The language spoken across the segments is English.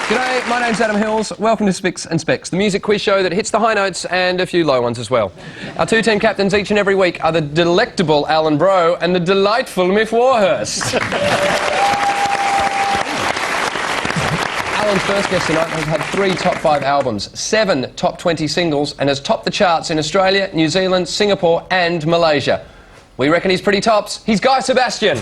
G'day, my name's Adam Hills. Welcome to Spicks and Specs, the music quiz show that hits the high notes and a few low ones as well. Our two team captains each and every week are the delectable Alan Bro and the delightful Miff Warhurst. Alan's first guest tonight has had 3 top 5 albums, 7 top 20 singles, and has topped the charts in Australia, New Zealand, Singapore and Malaysia. We reckon he's pretty tops. He's Guy Sebastian.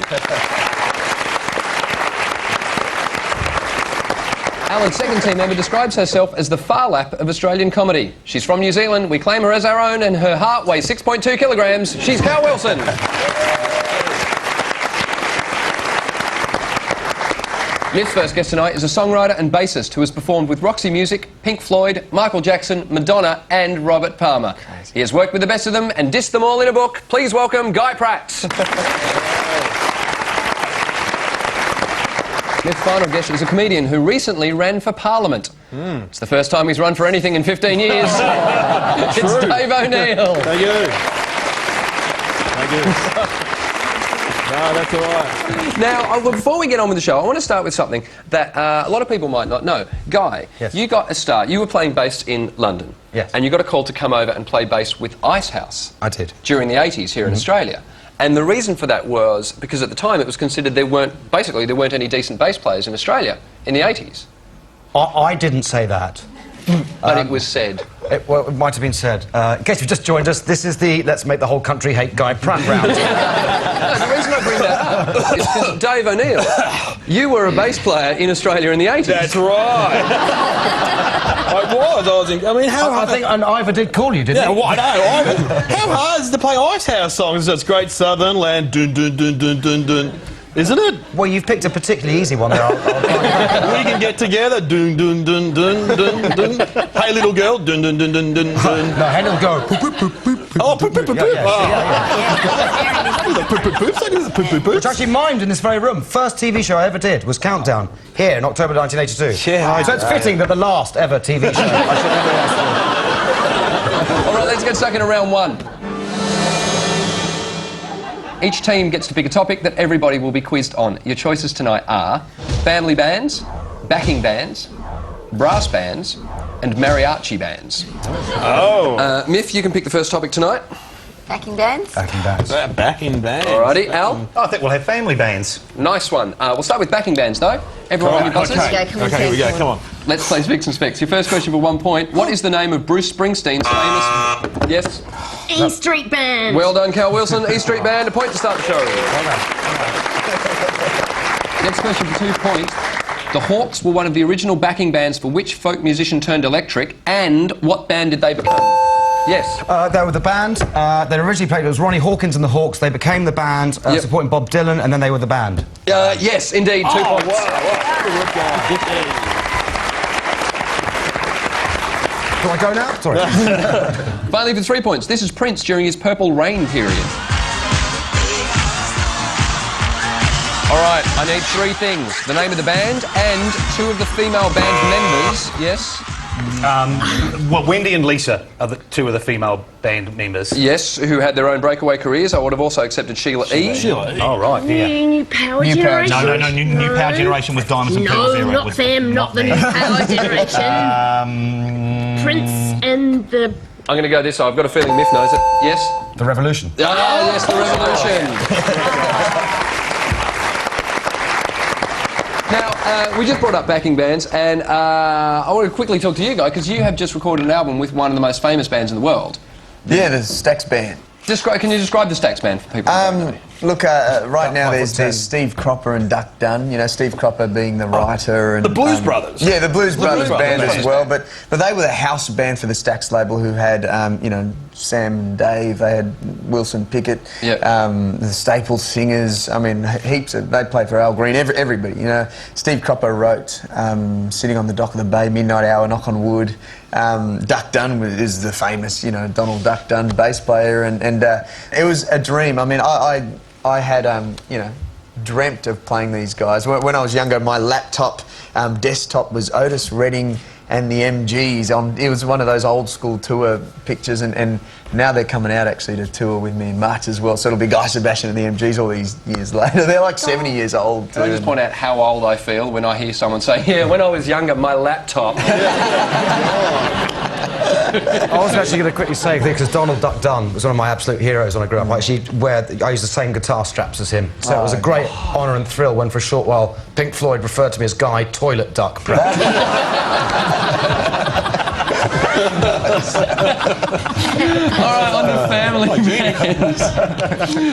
Alan's second team member describes herself as the far lap of Australian comedy. She's from New Zealand, we claim her as our own, and her heart weighs 6.2 kilograms. She's Carl Wilson. Miff's first guest tonight is a songwriter and bassist who has performed with Roxy Music, Pink Floyd, Michael Jackson, Madonna and Robert Palmer. Crazy. He has worked with the best of them and dissed them all in a book. Please welcome Guy Pratt. Miff's final guest is a comedian who recently ran for Parliament. It's the first time he's run for anything in 15 years. It's Dave O'Neill. Thank you. Thank you. No, that's all right. Now, before we get on with the show, I want to start with something that a lot of people might not know. Guy, yes. You got a start. You were playing bass in London. Yes. And you got a call to come over and play bass with Icehouse. I did. During the 80s here in Australia. And the reason for that was because at the time it was considered there weren't any decent bass players in Australia in the 80s. I didn't say that. But it was said. It might have been said. In case you've just joined us, this is the Let's Make the Whole Country Hate Guy Pratt round. No, the reason I bring that up is because Dave O'Neill, you were a bass player in Australia in the 80s. That's right. I was in... I mean, how... I think and Ivor did call you, didn't Yeah, he? well, I know. How hard is it to play Icehouse songs? It's great southern land, dun dun dun dun dun dun. Isn't it? Well, you've picked a particularly easy one there. We can get together, dun dun dun dun dun dun. Hey, little girl, dun dun dun dun dun dun. No, hey, little girl. Oh, poop poop poop poop. Which actually mimed in this very room. First TV show I ever did was Countdown, here in October 1982. Yeah, so it's fitting that the last ever TV show. I should never ask for. All right, let's get stuck into round 1. Each team gets to pick a topic that everybody will be quizzed on. Your choices tonight are family bands, backing bands, brass bands, and mariachi bands. Oh. Miff, you can pick the first topic tonight. Backing bands? Backing bands. Backing bands. Alrighty, Al? I think we'll have family bands. Nice one. We'll start with backing bands, though. Everyone on your buses? Okay, here we go, come on. Let's play Spicks and Specs. Your first question for 1 point. What is the name of Bruce Springsteen's famous... Yes? E Street Band. Well done, Carl Wilson. E Street Band, a point to start the show. Next question for 2 points. The Hawks were one of the original backing bands for which folk musician turned electric, and what band did they become? Yes. They were the band. They originally played, it was Ronnie Hawkins and the Hawks. They became the band, supporting Bob Dylan, and then they were the band. Yes, indeed, 2 points. Wow. Do I go now? Sorry. Finally, for 3 points, this is Prince during his Purple Rain period. All right, I need 3 things. The name of the band and 2 of the female band members. Yes? Well, Wendy and Lisa are the 2 of the female band members. Yes, who had their own breakaway careers. I would have also accepted Sheila E. Oh, right, yeah. New Power Generation? No, New Power Generation with Diamonds and Pearls era. No, not them, not the New Power Generation. Prince and the... I'm going to go this way. I've got a feeling Miff knows it. Yes? The Revolution. Ah, yes, the Revolution. Now, we just brought up backing bands, and I want to quickly talk to you, Guy, because you have just recorded an album with one of the most famous bands in the world. Yeah, the Stax Band. Can you describe the Stax Band for people? Look, right now there's Steve Cropper and Duck Dunn. You know, Steve Cropper being the writer and the Blues Brothers. Yeah, the Blues Brothers band Blues as well. But they were the house band for the Stax label, who had you know, Sam and Dave. They had Wilson Pickett. Yep. The Staple Singers. I mean, heaps of. They played for Al Green. Everybody. You know, Steve Cropper wrote "Sitting on the Dock of the Bay," "Midnight Hour," "Knock on Wood." Duck Dunn is the famous, you know, Donald Duck Dunn bass player, and it was a dream. I mean, I had, you know, dreamt of playing these guys. When I was younger, my laptop desktop was Otis Redding and the MGs. It was one of those old school tour pictures, and now they're coming out actually to tour with me in March as well. So it'll be Guy Sebastian and the MGs all these years later. They're like 70 years old. Can I just point out how old I feel when I hear someone say, "Yeah, when I was younger, my laptop." I was actually going to quickly say, because Donald Duck Dunn was one of my absolute heroes when I grew up. I used the same guitar straps as him. So it was a great honour and thrill when, for a short while, Pink Floyd referred to me as Guy Toilet Duck Pratt. All right, on to family bands.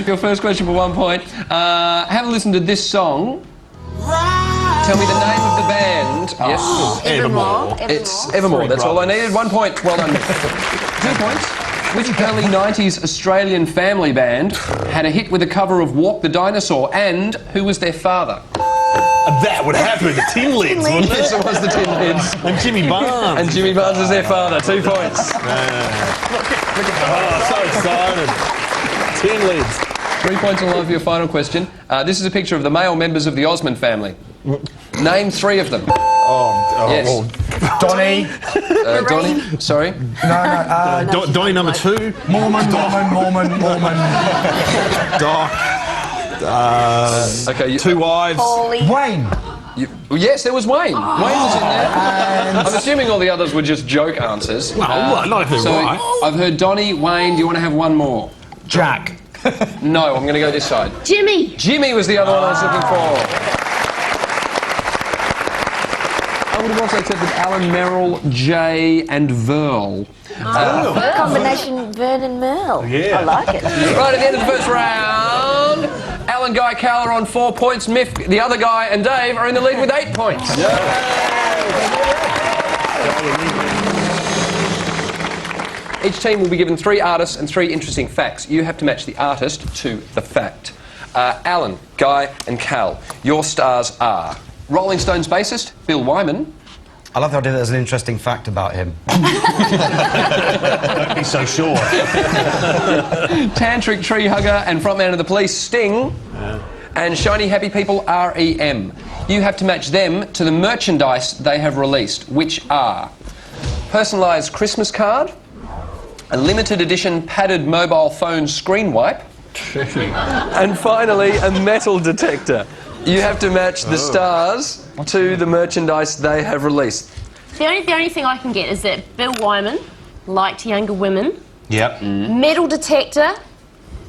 Your first question for 1 point. Have a listen to this song. Tell me the name of the band. Yes. Evermore. It's Evermore. That's all I needed. 1 point. Well done. 2 points. Which early 90s Australian family band had a hit with a cover of Walk the Dinosaur, and who was their father? That would have to be the Tin Lids, wouldn't it? Yes, it was the Tin Lids. And Jimmy Barnes. And Jimmy Barnes was their father. 2 points. Oh, so excited. Tin Lids. 3 points in line for your final question. This is a picture of the male members of the Osmond family. Name 3 of them. Yes. Donny. Donny, sorry. Donny number 2. Mormon. Doc. Okay. 2 wives. Wayne. Yes, there was Wayne. Wayne was in there. I'm assuming all the others were just joke answers. Well, not if they're so right. I've heard Donny, Wayne. Do you want to have one more? Jack. No, I'm going to go this side. Jimmy. Jimmy was the other one I was looking for. I would have also said that Alan, Merrill, Jay and Verl. Combination Vern and Merle. Yeah. I like it. Right at the end of the first round, Alan, Guy, Cal are on 4 points. Miff, the other guy, and Dave are in the lead with 8 points. Each team will be given 3 artists and 3 interesting facts. You have to match the artist to the fact. Alan, Guy and Cal, your stars are Rolling Stones bassist Bill Wyman. I love the idea that there's an interesting fact about him. Don't be so sure. Tantric tree hugger and frontman of the Police Sting. And Shiny Happy People REM. You have to match them to the merchandise they have released, which are personalised Christmas card, a limited edition padded mobile phone screen wipe, and finally a metal detector. You have to match the stars to the merchandise they have released. The only thing I can get is that Bill Wyman liked younger women. Yep. Metal detector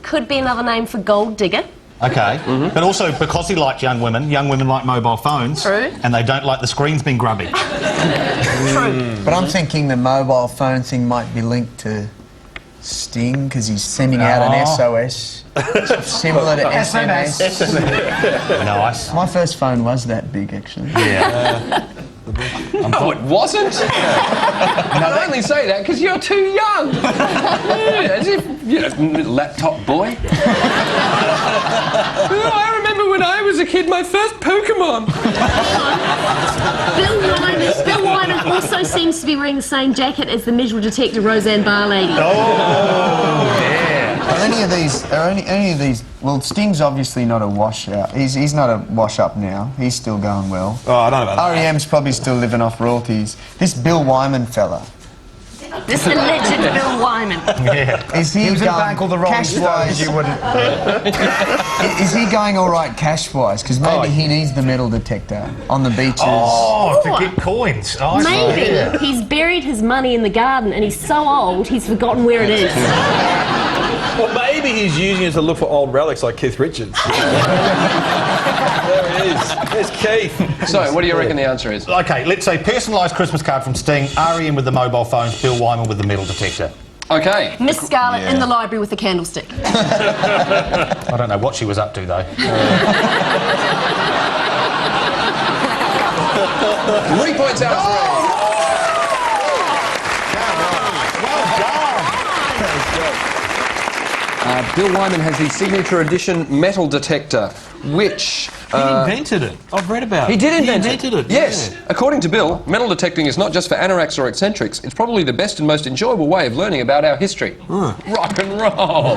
could be another name for gold digger. Okay. But also, because he liked young women like mobile phones. True. And they don't like the screens being grubby. True. But I'm thinking the mobile phone thing might be linked to Sting, because he's sending out an SOS similar to SMS. Nice. My first phone was that big, actually. Yeah. No, it wasn't. I only say that because you're too young. As if, you know, laptop boy. I remember when I was a kid, my first Pokemon. Bill Wyman also seems to be wearing the same jacket as the metal detector Roseanne Barr lady. Are any of these? Well, Sting's obviously not a washout. He's not a wash-up now. He's still going well. Oh, I don't know about that. REM's probably still living off royalties. This Bill Wyman fella, This alleged Bill Wyman. is he was in a going band called the Rolling Stones, you wouldn't... Is he going all right cash-wise? Because maybe he needs the metal detector on the beaches. Oh, to get coins. Oh, Maybe he's buried his money in the garden and he's so old he's forgotten where it is. Well, maybe he's using it to look for old relics like Keith Richards. There it is. There's Keith. So, what do you reckon the answer is? Okay, let's say personalised Christmas card from Sting, REM with the mobile phones, Bill Wyman with the metal detector. Okay. Miss Scarlet in the library with a candlestick. I don't know what she was up to, though. 3 points out of 3. Bill Wyman has the signature edition metal detector, which... He invented it. I've read about it. He did invent He invented it. Yes. Yeah. According to Bill, metal detecting is not just for anoraks or eccentrics. It's probably the best and most enjoyable way of learning about our history. Rock and roll.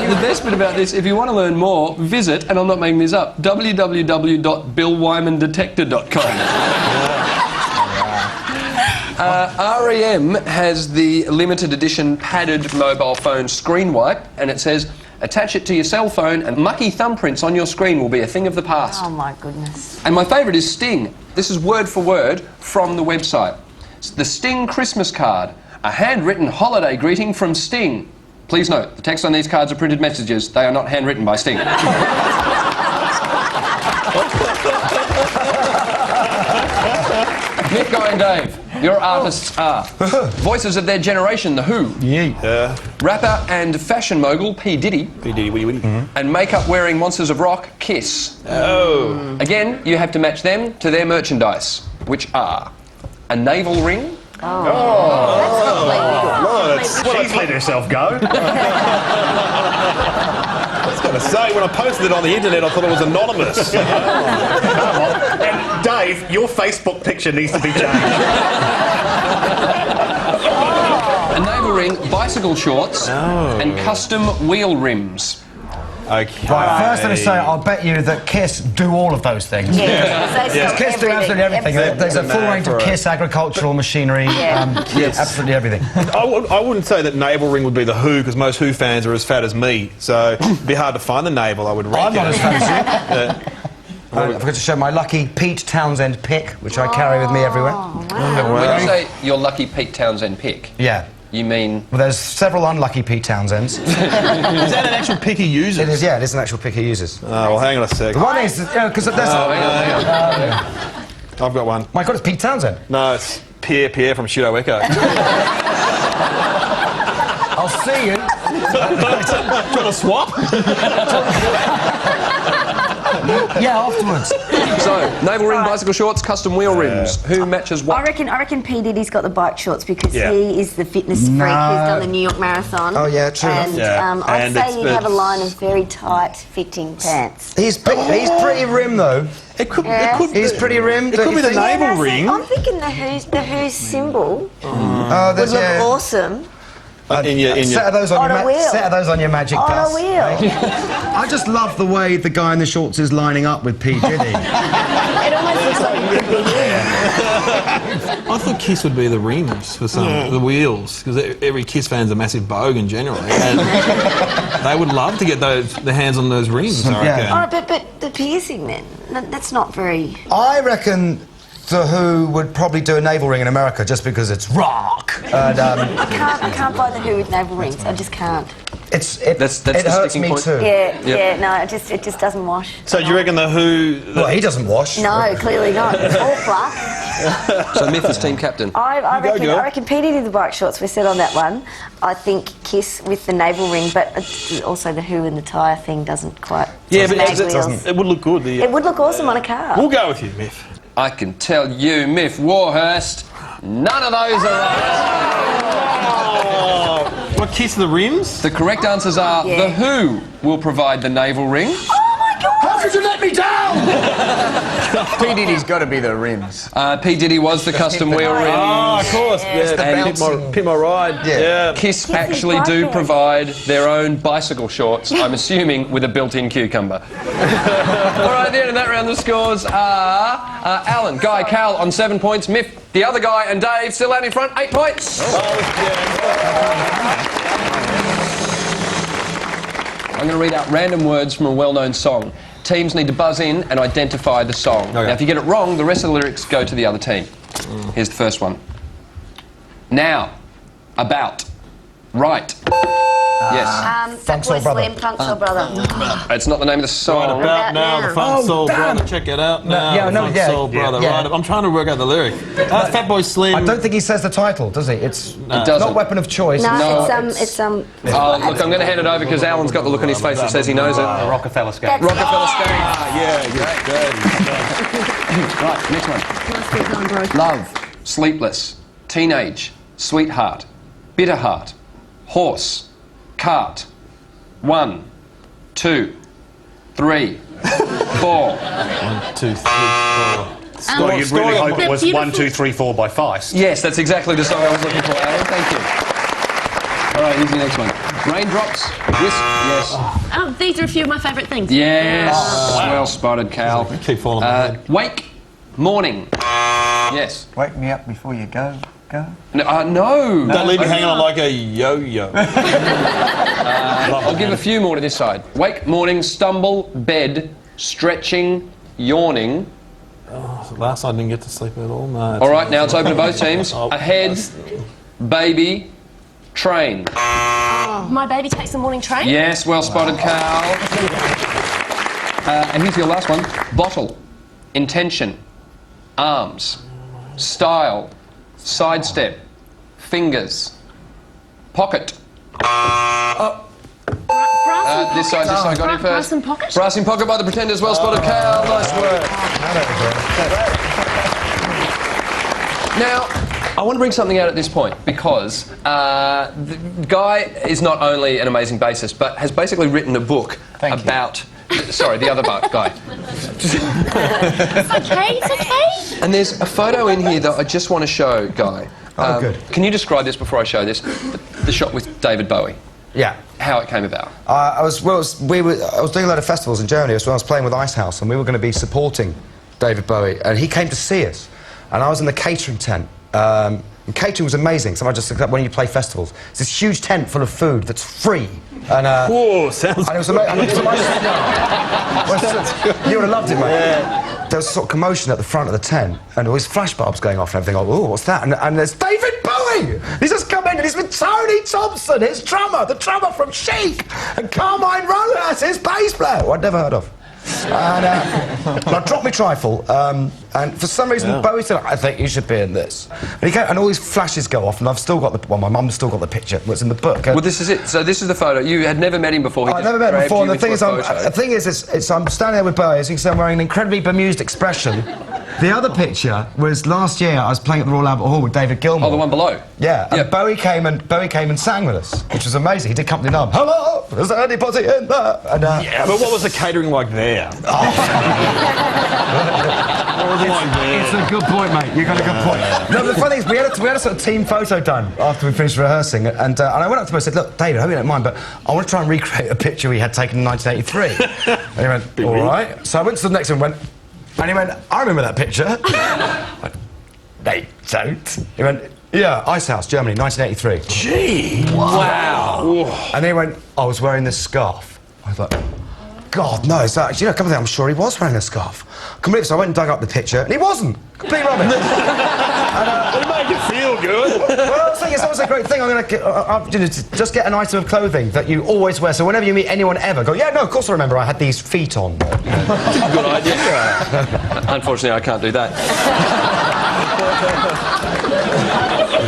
The best bit about this, if you want to learn more, visit, and I'm not making this up, www.billwymandetector.com. REM has the limited edition padded mobile phone screen wipe, and it says, attach it to your cell phone and mucky thumbprints on your screen will be a thing of the past. Oh my goodness. And my favourite is Sting. This is word for word from the website. It's the Sting Christmas card, a handwritten holiday greeting from Sting. Please note, the text on these cards are printed messages. They are not handwritten by Sting. Nick, Guy and Dave, your artists are voices of their generation, The Who, rapper and fashion mogul P. Diddy, and makeup-wearing monsters of rock, Kiss. Again, you have to match them to their merchandise, which are a navel ring. She's let herself go. I was going to say, when I posted it on the internet, I thought it was anonymous. And Dave, your Facebook picture needs to be changed. A navel ring, bicycle shorts, and custom wheel rims. Okay. Right, first I'm going to say, I'll bet you that Kiss do all of those things. Kiss do absolutely everything. There's a full range of Kiss agricultural machinery. Absolutely everything. I wouldn't say that navel ring would be the Who, because most Who fans are as fat as me, so it'd be hard to find the navel, I would reckon. I'm not as fat as you. I forgot to show my lucky Pete Townsend pick, which I carry with me everywhere. When you say your lucky Pete Townsend pick, Yeah. you mean... Well, there's several unlucky Pete Townsends. Is that an actual pick he uses? It is, yeah, it is an actual pick he uses. Oh, well, hang on a sec. The one is, because there's... I've got one. My God, it's Pete Townsend. No, it's Pierre from Pseudo Echo. I'll see you. Trying to swap? Yeah, afterwards. So, navel ring, bicycle shorts, custom wheel rims. Who matches what? I reckon P. Diddy's got the bike shorts because he is the fitness freak who's done the New York Marathon. Oh, yeah, true. And I'd say he'd have a line of very tight-fitting pants. He's pretty rim, though. It could He's pretty rimmed. It could be the navel ring. I'm thinking the Who's symbol Oh, would look awesome. In your Set of those on, On a wheel. Set of those on your magic On bus. a wheel. I just love the way the guy in the shorts is lining up with P. Diddy. It almost looks like it could be him. I thought Kiss would be the rims for some, the wheels, because every Kiss fan's a massive bogan generally, and they would love to get their hands on those rims. I reckon. All right, but the piercing then, that's not very... I reckon The Who would probably do a navel ring in America just because it's rock. And, I can't buy the Who with navel rings. I just can't. That's it the hurts sticking me point. too. No, it just doesn't wash. So do you reckon the Who... Well, he doesn't wash. No, clearly not. It's all fluff. So, Myth is team captain. I reckon Petey did the bike shorts. We said on that one. I think Kiss with the navel ring, but also the Who and the tyre thing doesn't quite. Yeah, but it it would look good. It would look awesome on a car. We'll go with you, Miff. I can tell you, Myth Warhurst, none of those are right. What, Kiss the rims? The correct answers are The Who will provide the navel ring. Oh my God! How could you let me down? P. Diddy's got to be the rims. P. Diddy was the custom wheel rim. Oh, of course. And Pit my ride. Yeah. Kiss actually do provide their own bicycle shorts, I'm assuming with a built-in cucumber. All right, at the end of that round, the scores are Alan, Guy, Cal on 7 points, Miff, the other guy, and Dave still out in front, 8 points. I'm going to read out random words from a well-known song. Teams need to buzz in and identify the song. Now, if you get it wrong, the rest of the lyrics go to the other team. Here's the first one. Now. About. Right. Yes. Fat Soul Boy Brother. Slim, Funk Soul Brother. It's not the name of the song. Right about now, the Funk Oh, Soul damn. Brother. Check it out now. yeah, the no, Funk yeah, Soul Brother. yeah. Right, I'm trying to work out the lyric. Fat Boy Slim. I don't think he says the title, does he? It's It doesn't. not Weapon of Choice. No, it's- it's Oh, look, I'm going to hand it over because Alan's got the look on his face that says he knows it. Rockefeller Skate. Rockefeller Skate. Yeah, Right, next one. Nice bit going, bro. Love, sleepless, teenage, sweetheart, bitter heart, horse, cart. 1, 2, 3, 4. 1, 2, 3, 4. Well, you'd really hope it They're was beautiful. 1, 2, 3, 4 by Feist. Yes, that's exactly the song I was looking for, Alan. Thank you. All right, here's the next one. Raindrops. Yes. Oh, these are a few of my favourite things. Yes. Well spotted, Cal. Keep falling behind. Wake. Morning. Yes. Wake me up before you go. No. Don't leave me hanging on like a yo-yo. I'll give a few more to this side. Wake, morning, stumble, bed, stretching, yawning. Last night I didn't get to sleep at all. No. All right, now it's open to both teams. Oh. Ahead, baby, train. My baby takes the morning train. Yes, well spotted, Cal. And here's your last one. Bottle, intention, arms, style, sidestep, fingers, pocket. This side, got it first. Brass and pocket. Brass in pocket by the Pretenders, well spotted, Cal. Nice work. Now, I want to bring something out at this point because the Guy is not only an amazing bassist, but has basically written a book about. Sorry, the other guy. It's okay, it's okay. And there's a photo in here that I just want to show, Guy. Oh, good. Can you describe this before I show this? The shot with David Bowie. Yeah. How it came about. I was doing a lot of festivals in Germany. So I was playing with Icehouse, and we were going to be supporting David Bowie, and he came to see us, and I was in the catering tent. And catering was amazing. So I just when you play festivals, it's this huge tent full of food that's free, and Whoa, sounds. and it was amazing. You would have loved it, mate. Yeah. There was sort of commotion at the front of the tent, and all these flashbulbs going off and everything. Like, oh, what's that? And there's David Bowie! He's just come in and he's with Tony Thompson, his drummer, the drummer from Chic, and Carmine Rojas, his bass player, who I'd never heard of. And I dropped my trifle, and for some reason Bowie said, I think you should be in this. And he came, and all these flashes go off, and I've still got my mum's still got the picture, what's in the book. Well, this is it. So this is the photo. You had never met him before. I've never met him before, and the thing is, I'm standing there with Bowie, as you can see, I'm wearing an incredibly bemused expression. The other picture was last year, I was playing at the Royal Albert Hall with David Gilmour. Oh, the one below. Yeah, and Bowie came and sang with us, which was amazing. He did company numb. Hello, is there anybody in there? And, Yeah, but what was the catering like there? What was it like there? It's a good point, mate. You got a good point. No, the funny thing is, we had a sort of team photo done after we finished rehearsing, and I went up to him and said, "Look, David, I hope you don't mind, but I want to try and recreate a picture we had taken in 1983." And he went, "All right." So I went to the next one and went, and he went, "I remember that picture." I went, "They don't." He went, "Yeah, Icehouse, Germany, 1983." Gee! Wow. And then he went, "I was wearing this scarf." I was like, God, no. So, you know, come on, I'm sure he was wearing a scarf. Completely. So I went and dug up the picture, and he wasn't. Complete rubbish. It made you feel good. Well, I was thinking it's always a great thing. I'm going to just get an item of clothing that you always wear. So whenever you meet anyone ever, go, yeah, no, of course I remember. I had these feet on. Good idea. Unfortunately, I can't do that. So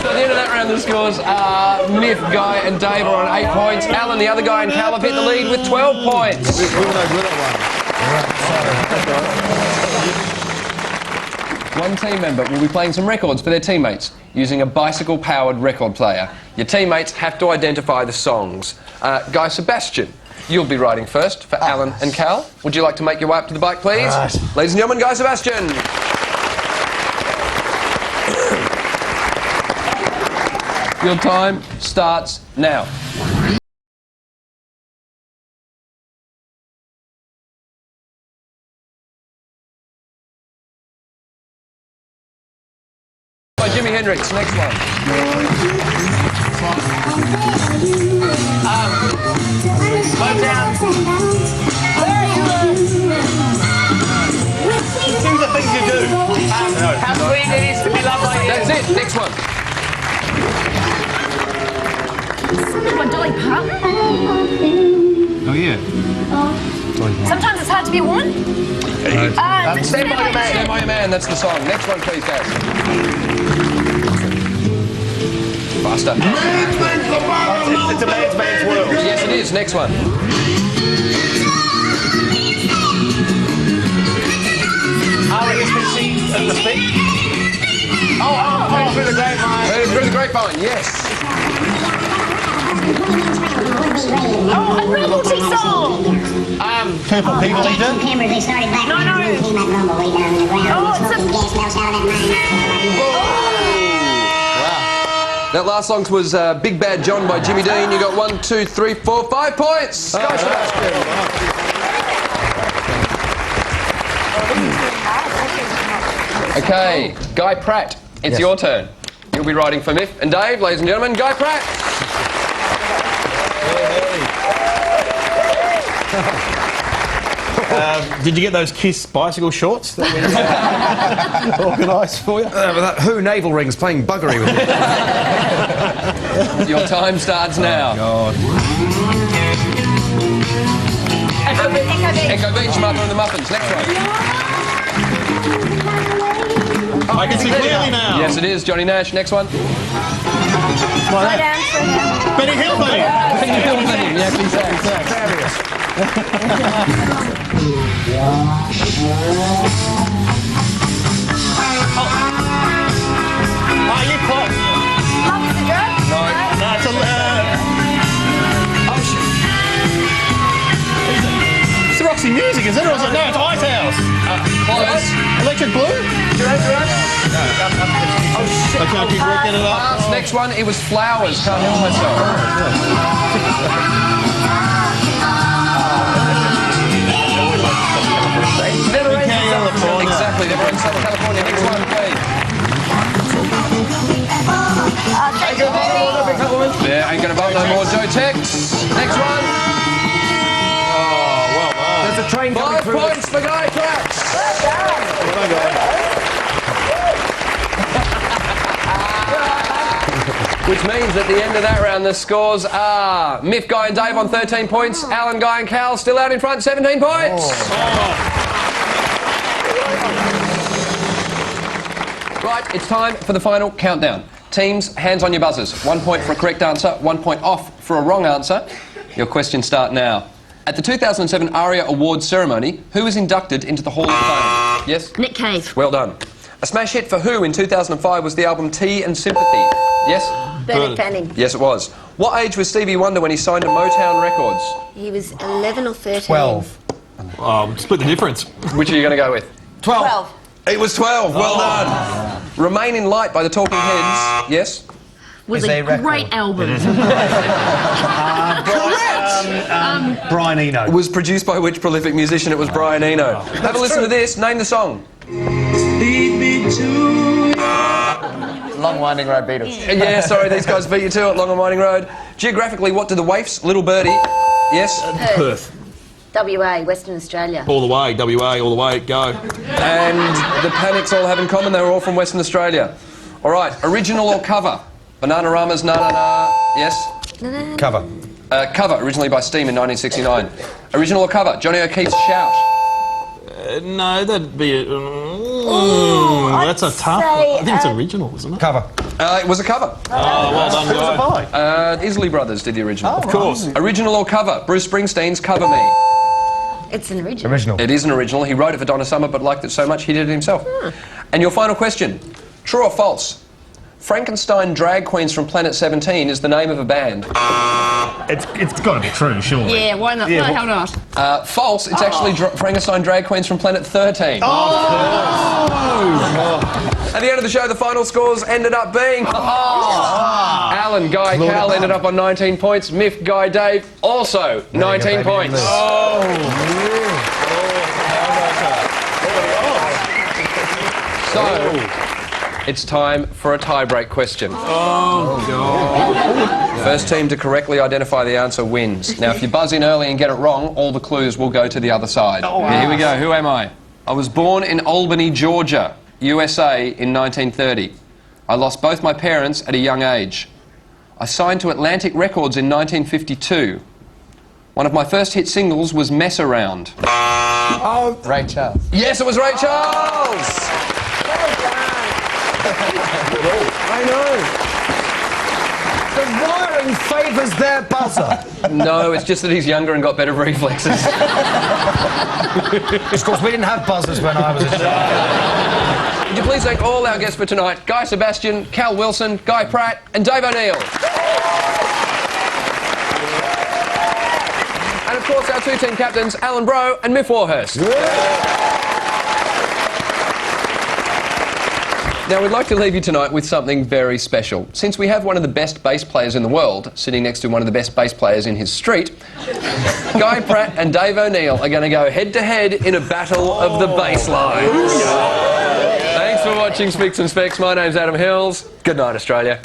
at the end of that round, the scores are Myth, Guy and Dave are on 8 points. Alan, the other guy, and Cal have hit the lead with 12 points. We were no good at One team member will be playing some records for their teammates using a bicycle-powered record player. Your teammates have to identify the songs. Guy Sebastian, you'll be riding first for Alan and Cal. Would you like to make your way up to the bike, please? Right. Ladies and gentlemen, Guy Sebastian. Your time starts now. By Jimi Hendrix, next one. Do the things you do. How sweet it is to be loved by you. That's it, next one. Something by Dolly Parton. Oh, yeah. Sometimes it's hard to be a woman. Stand by your man. Stand by your man, that's the song. Next one, please, guys. Faster. It's a man's world. Yes, it is. Next one. R.E.S.P.C. and the Speak. Heard through the grapevine. Heard through the grapevine, yes. Oh, a novelty song. Purple People Eater. Cameras, they started back. No. Came out rumble way down in the ground. Oh, it's a... Gas melts out of that mine. That last song was Big Bad John by Jimmy Dean. You got 1, 2, 3, 4, 5 points. Go, Sebastian. Okay, Guy Pratt, it's your turn. You'll be writing for Miff and Dave, ladies and gentlemen. Guy Pratt. Did you get those Kiss bicycle shorts that we organised for you? That Who navel rings playing buggery with you. Your time starts now. God. Echo Beach, Mother and the Muffins. Next one. I can see clearly now. Yes, it is. Johnny Nash. Next one. Slow down. Benny Hill, Benny. Yeah, please say. Oh, you close. No, it's a... It's the Roxy Music, is it? Or is it? No, it's Ice House. Close. Electric Blue? I can't keep working it up. Next one, it was Flowers. Can't help myself. Exactly, they're in Southern California. Next one, please. There ain't gonna bump no more. Joe Tex. Next one. Oh, well done. There's a train coming 5 through. points for Guy Pratt. Which means at the end of that round, the scores are Miff, Guy and Dave on 13 points. Alan, Guy and Cal still out in front, 17 points. Right, it's time for the final countdown. Teams, hands on your buzzers. 1 point for a correct answer, 1 point off for a wrong answer. Your questions start now. At the 2007 ARIA Awards ceremony, who was inducted into the Hall of Fame? Yes? Nick Cave. Well done. A smash hit for who in 2005 was the album Tea and Sympathy? Yes? Bernard Fanning. Yes, it was. What age was Stevie Wonder when he signed to Motown Records? He was 11 or 13. 12. Split the difference. Which are you going to go with? 12. It was 12. Well done. Remain in Light by the Talking Heads. Yes? Was Is a a record. great album. Brian Eno. Was produced by which prolific musician? It was Brian Eno. Have a listen to this. Name the song. Long Winding Road Beatles. Yeah, sorry, these guys beat you to it. Long and Winding Road. Geographically, what do the waifs? Little Birdie. Yes? Perth. WA, Western Australia. All the way, WA, all the way, go. And the Panics all have in common, they were all from Western Australia. All right, original or cover? Bananarama's Na Na Na. Yes? Cover. Cover, originally by Steam in 1969. Original or cover? Johnny O'Keefe's Shout. No, that'd be a... that's a tough say, one. I think it's original, isn't it? Cover. It was a cover. Oh, well done, Guy. Isley Brothers did the original. Of course. Original or cover? Bruce Springsteen's Cover Me. It's an original. Original. It is an original. He wrote it for Donna Summer, but liked it so much he did it himself. And your final question. True or false? Frankenstein Drag Queens from Planet 17 is the name of a band. It's got to be true, surely. Yeah, why not? Yeah, Why the hell not? False. It's actually Frankenstein Drag Queens from Planet 13. At the end of the show, the final scores ended up being... Alan, Guy, Cal ended up on 19 points. Miff, Guy, Dave, also 19 points. So, it's time for a tie-break question. Oh, God. First team to correctly identify the answer wins. Now, if you buzz in early and get it wrong, all the clues will go to the other side. Here we go. Who am I? I was born in Albany, Georgia, USA in 1930. I lost both my parents at a young age. I signed to Atlantic Records in 1952. One of my first hit singles was Mess Around. Oh, Ray Charles. Yes, it was Ray Charles! I know. The wiring favours their buzzer. No, it's just that he's younger and got better reflexes. Of course, we didn't have buzzers when I was a child. Would you please thank all our guests for tonight, Guy Sebastian, Cal Wilson, Guy Pratt and Dave O'Neill. And of course our two team captains, Alan Bro and Miff Warhurst. Now we'd like to leave you tonight with something very special. Since we have one of the best bass players in the world sitting next to one of the best bass players in his street, Guy Pratt and Dave O'Neill are going to go head to head in a battle of the bass lines. Thanks for watching Spicks and Specks. My name's Adam Hills. Good night, Australia.